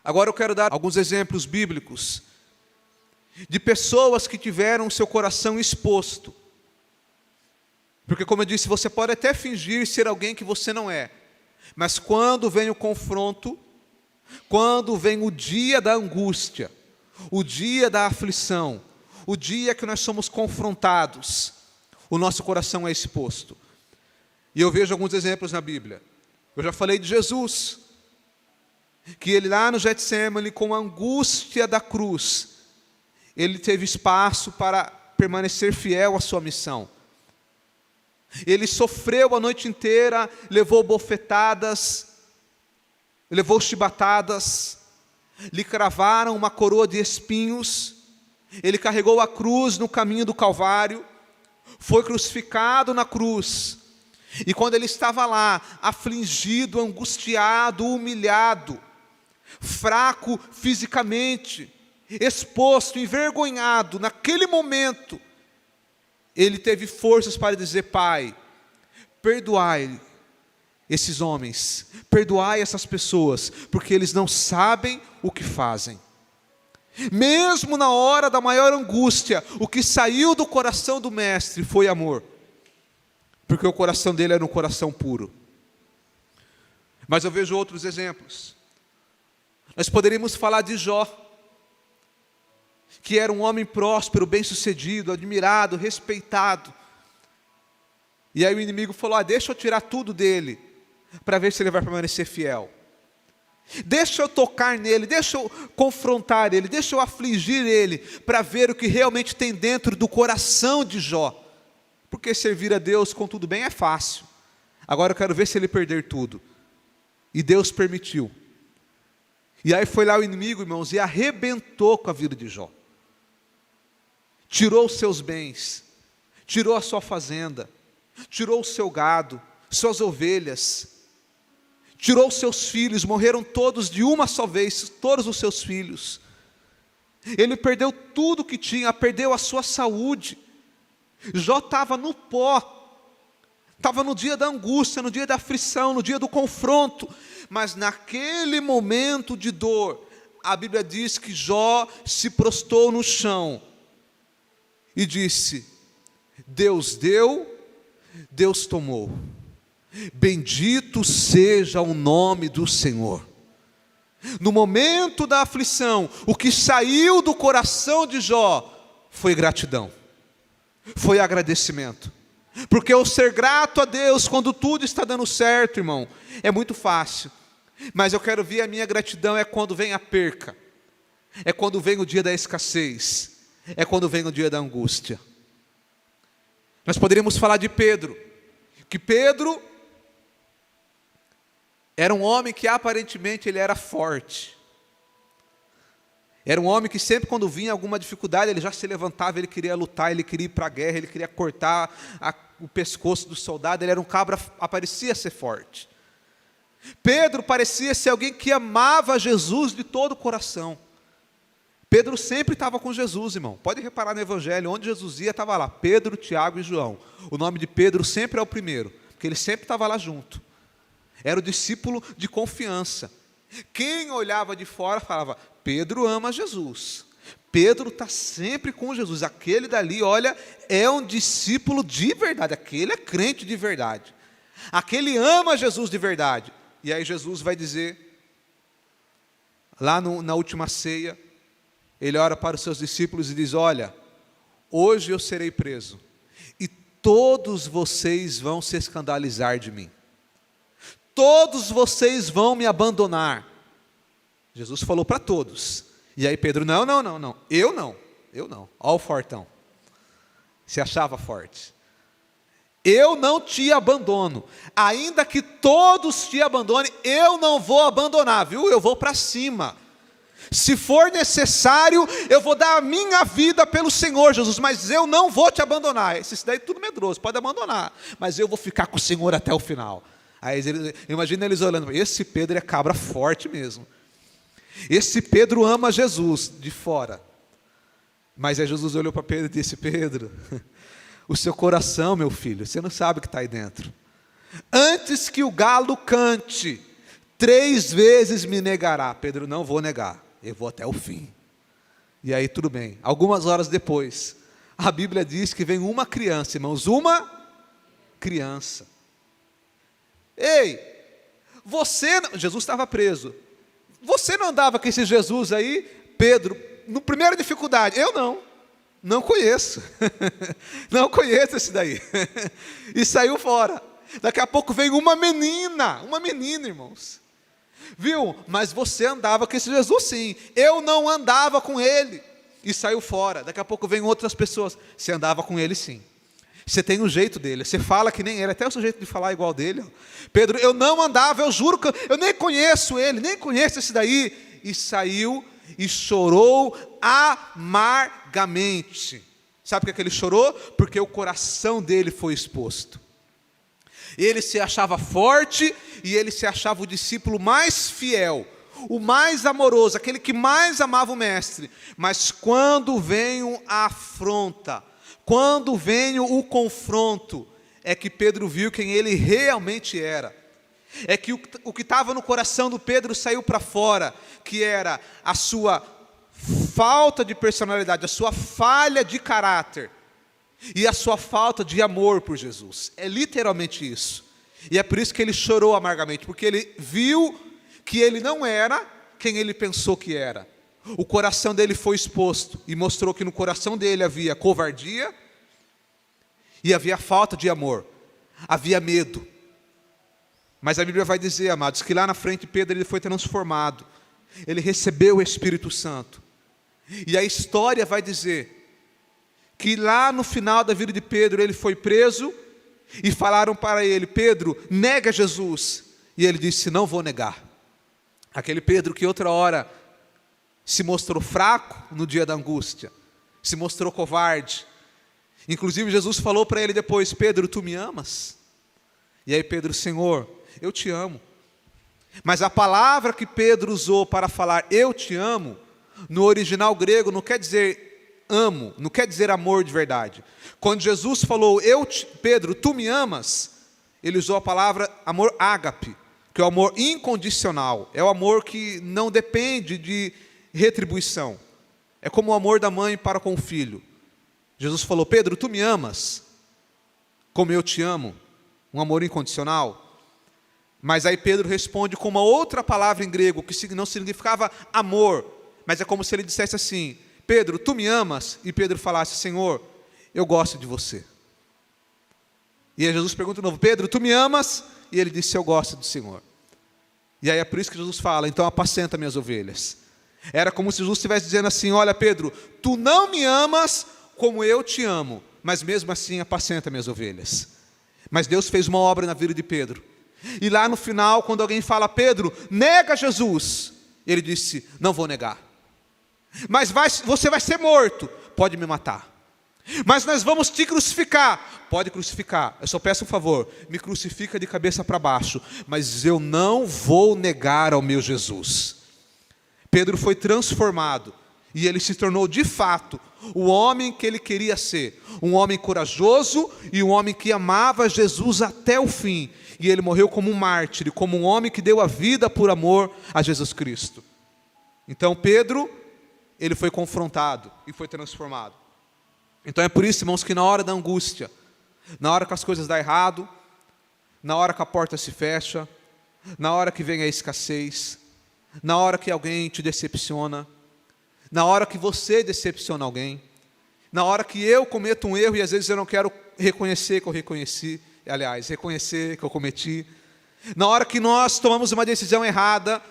Agora eu quero dar alguns exemplos bíblicos de pessoas que tiveram seu coração exposto. Porque, como eu disse, você pode até fingir ser alguém que você não é, mas quando vem o confronto, quando vem o dia da angústia, o dia da aflição, o dia que nós somos confrontados, o nosso coração é exposto. E eu vejo alguns exemplos na Bíblia. Eu já falei de Jesus, que ele lá no Getsêmani, com a angústia da cruz, ele teve espaço para permanecer fiel à sua missão. Ele sofreu a noite inteira, levou bofetadas, levou chibatadas, lhe cravaram uma coroa de espinhos, ele carregou a cruz no caminho do Calvário, foi crucificado na cruz, e quando ele estava lá, afligido, angustiado, humilhado, fraco fisicamente, exposto, envergonhado, naquele momento, ele teve forças para dizer: Pai, perdoai esses homens, perdoai essas pessoas, porque eles não sabem o que fazem. Mesmo na hora da maior angústia, o que saiu do coração do mestre foi amor, porque o coração dele era um coração puro. Mas eu vejo outros exemplos. Nós poderíamos falar de Jó, que era um homem próspero, bem-sucedido, admirado, respeitado. E aí o inimigo falou: deixa eu tirar tudo dele, para ver se ele vai permanecer fiel. Deixa eu tocar nele, deixa eu confrontar ele, deixa eu afligir ele, para ver o que realmente tem dentro do coração de Jó. Porque servir a Deus com tudo bem é fácil. Agora eu quero ver se ele perder tudo. E Deus permitiu. E aí foi lá o inimigo, irmãos, e arrebentou com a vida de Jó. Tirou os seus bens, tirou a sua fazenda, tirou o seu gado, suas ovelhas, tirou os seus filhos, morreram todos de uma só vez, todos os seus filhos. Ele perdeu tudo que tinha, perdeu a sua saúde. Jó estava no pó, estava no dia da angústia, no dia da aflição, no dia do confronto, mas naquele momento de dor, a Bíblia diz que Jó se prostrou no chão e disse: Deus deu, Deus tomou, bendito seja o nome do Senhor. No momento da aflição, o que saiu do coração de Jó foi gratidão, foi agradecimento. Porque o ser grato a Deus quando tudo está dando certo, irmão, é muito fácil. Mas eu quero ver a minha gratidão é quando vem a perca, é quando vem o dia da escassez, é quando vem o dia da angústia. Nós poderíamos falar de Pedro, que Pedro era um homem que aparentemente ele era forte. Era um homem que sempre quando vinha alguma dificuldade, ele já se levantava, ele queria lutar, ele queria ir para a guerra, ele queria cortar o pescoço do soldado, ele era um cabra, parecia ser forte. Pedro parecia ser alguém que amava Jesus de todo o coração. Pedro sempre estava com Jesus, irmão. Pode reparar no Evangelho, onde Jesus ia, estava lá, Pedro, Tiago e João. O nome de Pedro sempre é o primeiro, porque ele sempre estava lá junto. Era o discípulo de confiança. Quem olhava de fora falava: Pedro ama Jesus, Pedro está sempre com Jesus, aquele dali, olha, é um discípulo de verdade, aquele é crente de verdade, aquele ama Jesus de verdade. E aí Jesus vai dizer, lá na última ceia, ele ora para os seus discípulos e diz: olha, hoje eu serei preso, e todos vocês vão se escandalizar de mim, todos vocês vão me abandonar. Jesus falou para todos. E aí Pedro: não, eu não. Olha o fortão, se achava forte. Eu não te abandono, ainda que todos te abandonem, eu não vou abandonar, viu? Eu vou para cima. Se for necessário, eu vou dar a minha vida pelo Senhor, Jesus, mas eu não vou te abandonar. Esse daí é tudo medroso, pode abandonar, mas eu vou ficar com o Senhor até o final. Aí imagina eles olhando: esse Pedro é cabra forte mesmo. Esse Pedro ama Jesus de fora. Mas aí Jesus olhou para Pedro e disse: Pedro, o seu coração, meu filho, você não sabe o que está aí dentro. Antes que o galo cante 3 vezes me negará. Pedro, não vou negar, eu vou até o fim. E aí tudo bem. Algumas horas depois, a Bíblia diz que vem uma criança, irmãos, uma criança. Ei, Jesus estava preso. Você não andava com esse Jesus aí? Pedro, no primeira dificuldade, eu não conheço. Não conheço esse daí. E saiu fora. Daqui a pouco veio uma menina, irmãos. Viu? Mas você andava com esse Jesus sim. Eu não andava com ele. E saiu fora. Daqui a pouco vem outras pessoas. Você andava com ele sim. Você tem o jeito dele. Você fala que nem ele. Até o seu jeito de falar igual dele. Pedro, eu não andava. Eu juro que eu nem conheço ele. Nem conheço esse daí. E saiu e chorou amargamente. Sabe por que ele chorou? Porque o coração dele foi exposto. Ele se achava forte e ele se achava o discípulo mais fiel, o mais amoroso, aquele que mais amava o mestre. Mas quando veio a afronta, quando veio o confronto, é que Pedro viu quem ele realmente era. É que o que estava no coração do Pedro saiu para fora, que era a sua falta de personalidade, a sua falha de caráter e a sua falta de amor por Jesus. É literalmente isso. E é por isso que ele chorou amargamente, porque ele viu que ele não era quem ele pensou que era. O coração dele foi exposto e mostrou que no coração dele havia covardia e havia falta de amor, havia medo. Mas a Bíblia vai dizer, amados, que lá na frente Pedro ele foi transformado, ele recebeu o Espírito Santo. E a história vai dizer que lá no final da vida de Pedro, ele foi preso, e falaram para ele, Pedro, nega Jesus. E ele disse, não vou negar. Aquele Pedro que outra hora se mostrou fraco no dia da angústia, se mostrou covarde. Inclusive Jesus falou para ele depois, Pedro, tu me amas? E aí Pedro, Senhor, eu te amo. Mas a palavra que Pedro usou para falar eu te amo, no original grego não quer dizer amo, não quer dizer amor de verdade. Quando Jesus falou, Pedro, tu me amas, ele usou a palavra amor ágape, que é o amor incondicional, é o amor que não depende de retribuição. É como o amor da mãe para com o filho. Jesus falou, Pedro, tu me amas, como eu te amo, um amor incondicional. Mas aí Pedro responde com uma outra palavra em grego, que não significava amor, mas é como se ele dissesse assim, Pedro, tu me amas? E Pedro falasse, Senhor, eu gosto de você. E aí Jesus pergunta de novo, Pedro, tu me amas? E ele disse, eu gosto do Senhor. E aí é por isso que Jesus fala, então apacenta minhas ovelhas. Era como se Jesus estivesse dizendo assim, olha Pedro, tu não me amas como eu te amo, mas mesmo assim apacenta minhas ovelhas. Mas Deus fez uma obra na vida de Pedro. E lá no final, quando alguém fala, Pedro, nega Jesus, ele disse, não vou negar. Mas você vai ser morto, pode me matar. Mas nós vamos te crucificar, pode crucificar. Eu só peço um favor, me crucifica de cabeça para baixo, mas eu não vou negar ao meu Jesus. Pedro foi transformado, e ele se tornou de fato o homem que ele queria ser, um homem corajoso e um homem que amava Jesus até o fim, e ele morreu como um mártir, como um homem que deu a vida por amor a Jesus Cristo. Então Pedro, ele foi confrontado e foi transformado. Então é por isso, irmãos, que na hora da angústia, na hora que as coisas dão errado, na hora que a porta se fecha, na hora que vem a escassez, na hora que alguém te decepciona, na hora que você decepciona alguém, na hora que eu cometo um erro e às vezes eu não quero reconhecer que eu reconheci, aliás, reconhecer que eu cometi, na hora que nós tomamos uma decisão errada,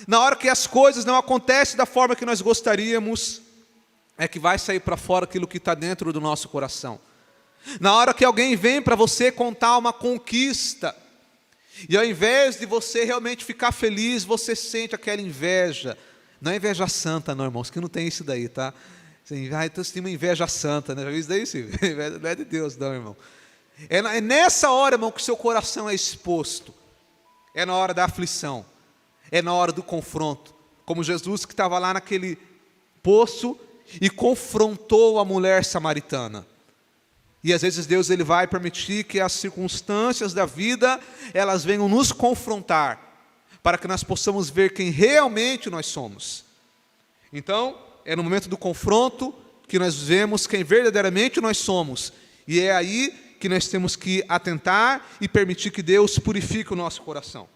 na hora que as coisas não acontecem da forma que nós gostaríamos, é que vai sair para fora aquilo que está dentro do nosso coração. Na hora que alguém vem para você contar uma conquista, e ao invés de você realmente ficar feliz, você sente aquela inveja. Não é inveja santa não, irmãos, que não tem isso daí, tá? Então você tem uma inveja santa, né? Já viu isso daí, sim? Não é de Deus não, irmão. É nessa hora, irmão, que o seu coração é exposto. É na hora da aflição. É na hora do confronto. Como Jesus que estava lá naquele poço e confrontou a mulher samaritana. E às vezes Deus ele vai permitir que as circunstâncias da vida, elas venham nos confrontar, para que nós possamos ver quem realmente nós somos. Então, é no momento do confronto que nós vemos quem verdadeiramente nós somos. E é aí que nós temos que atentar e permitir que Deus purifique o nosso coração.